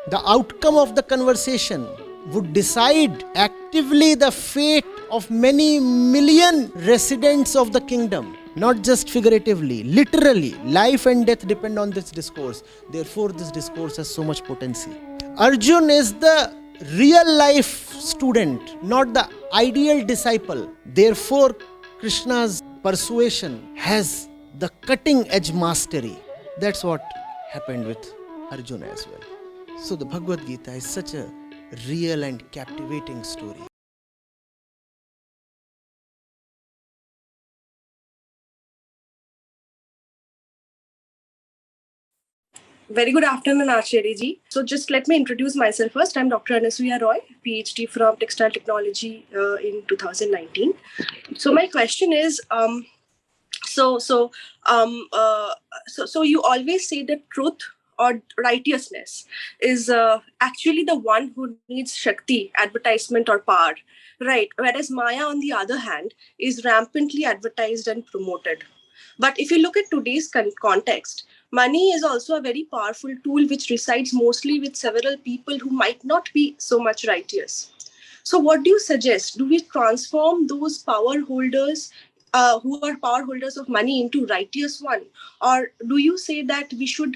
The outcome of the conversation would decide actively the fate of many million residents of the kingdom. Not just figuratively, literally. Life and death depend on this discourse. Therefore, this discourse has so much potency. Arjun is the real life student, not the ideal disciple. Therefore, Krishna's persuasion has the cutting edge mastery. That's what happened with Arjuna as well. So the Bhagavad Gita is such a real and captivating story. Very good afternoon, Acharya ji. So just let me introduce myself first. I'm Dr. Anasuya Roy, PhD from Textile Technology in 2019. So my question is, so you always say that truth or righteousness is actually the one who needs Shakti, advertisement or power, right? Whereas Maya, on the other hand, is rampantly advertised and promoted. But if you look at today's context, money is also a very powerful tool which resides mostly with several people who might not be so much righteous. So, what do you suggest? Do we transform those power holders who are power holders of money into righteous one, or do you say that we should,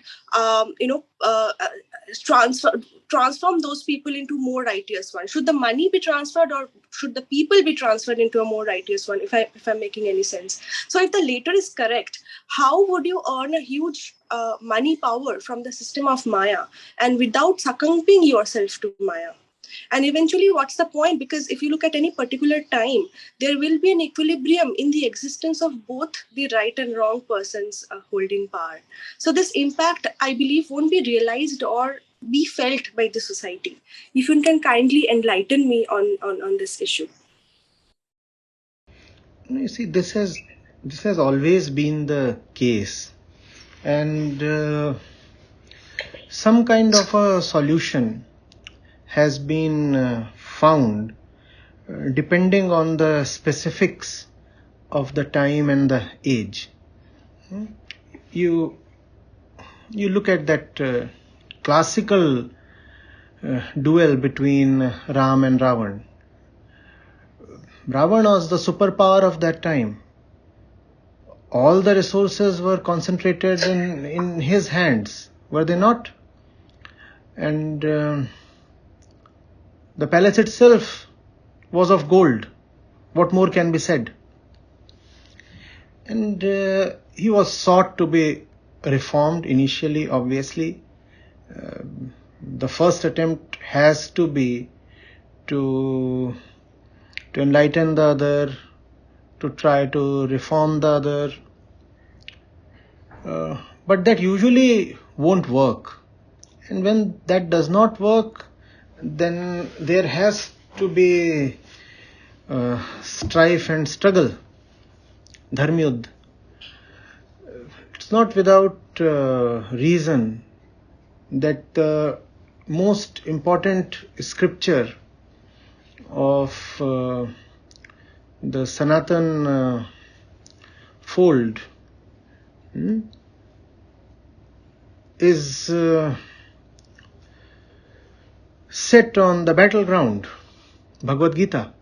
transfer transform those people into more righteous one? Should the money be transferred, or should the people be transferred into a more righteous one? If I'm making any sense. So, if the latter is correct, how would you earn a huge money power from the system of Maya and without succumbing yourself to Maya? And eventually, what's the point? Because if you look at any particular time, there will be an equilibrium in the existence of both the right and wrong persons holding power. So this impact, I believe, won't be realized or be felt by the society. If you can kindly enlighten me on this issue. You see, this has always been the case, and some kind of a solution has been found depending on the specifics of the time and the age. You look at that classical duel between Ram and Ravan. Ravan was the superpower of that time. All the resources were concentrated in his hands, were they not? And the palace itself was of gold. What more can be said? And he was sought to be reformed initially, obviously. The first attempt has to be to enlighten the other, to try to reform the other. But that usually won't work. And when that does not work, then there has to be strife and struggle, dharmyud. It's not without reason that the most important scripture of the Sanatan fold is set on the battleground, Bhagavad Gita.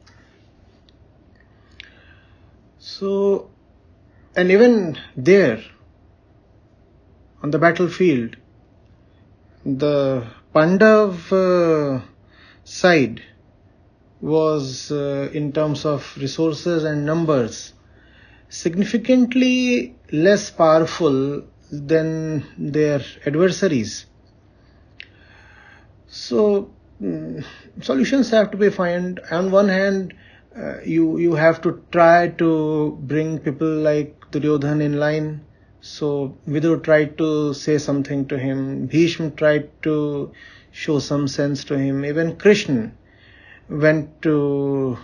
So, and even there, on the battlefield, the Pandav side was, in terms of resources and numbers, significantly less powerful than their adversaries. So, solutions have to be found. On one hand, you have to try to bring people like Duryodhan in line. So Vidur tried to say something to him. Bhishma tried to show some sense to him. Even Krishna went to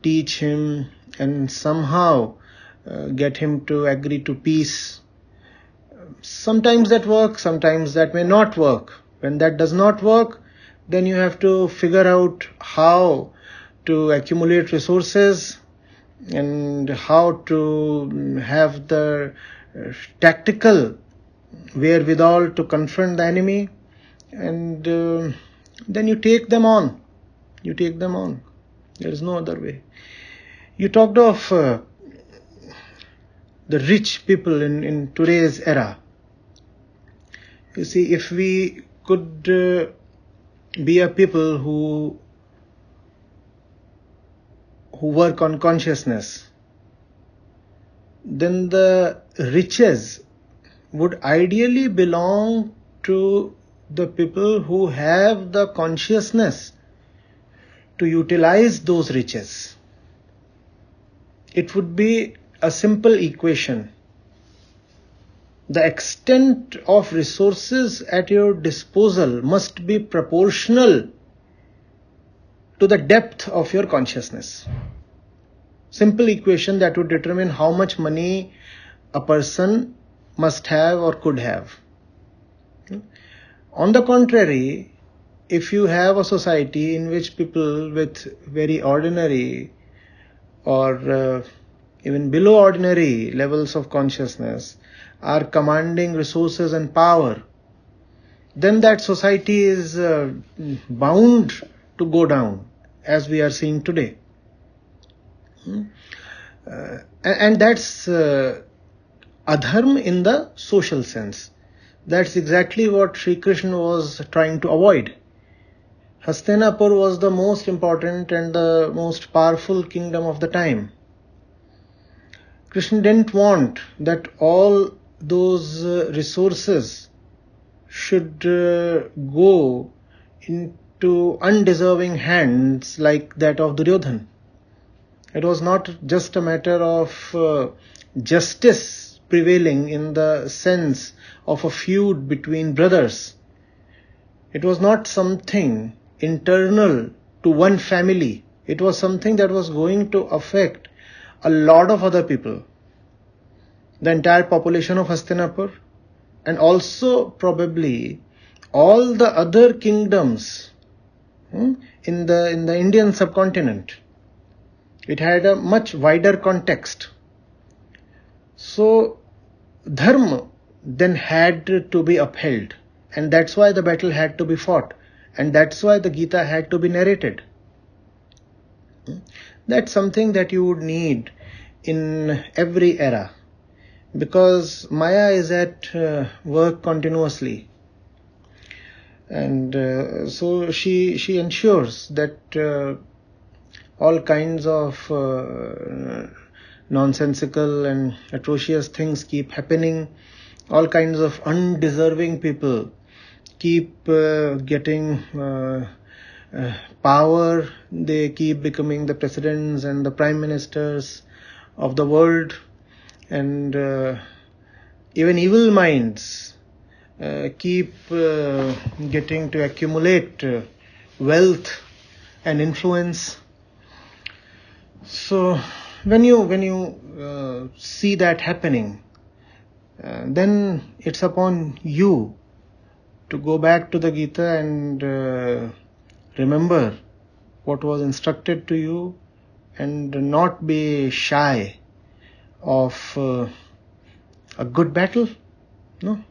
teach him and somehow get him to agree to peace. Sometimes that works, sometimes that may not work. When that does not work, then you have to figure out how to accumulate resources and how to have the tactical wherewithal to confront the enemy, and then you take them on. You take them on. There is no other way. You talked of the rich people in today's era. You see, if we could be a people who work on consciousness, then the riches would ideally belong to the people who have the consciousness to utilize those riches. It would be a simple equation. The extent of resources at your disposal must be proportional to the depth of your consciousness. Simple equation that would determine how much money a person must have or could have. On the contrary, if you have a society in which people with very ordinary or even below ordinary levels of consciousness are commanding resources and power, then that society is bound to go down, as we are seeing today. And that's adharma in the social sense. That's exactly what Sri Krishna was trying to avoid. Hastinapur was the most important and the most powerful kingdom of the time. Krishna didn't want that all those resources should go into undeserving hands like that of Duryodhana. It was not just a matter of justice prevailing in the sense of a feud between brothers. It was not something internal to one family. It was something that was going to affect a lot of other people. The entire population of Hastinapur, and also probably all the other kingdoms in the Indian subcontinent. It had a much wider context. So dharma then had to be upheld, and that's why the battle had to be fought, and that's why the Gita had to be narrated. That's something that you would need in every era, because Maya is at work continuously, and so she ensures that all kinds of nonsensical and atrocious things keep happening. All kinds of undeserving people keep getting power. They keep becoming the presidents and the prime ministers of the world, and even evil minds keep getting to accumulate wealth and influence. So when you see that happening, then it's upon you to go back to the Gita and remember what was instructed to you, and not be shy of a good battle. No,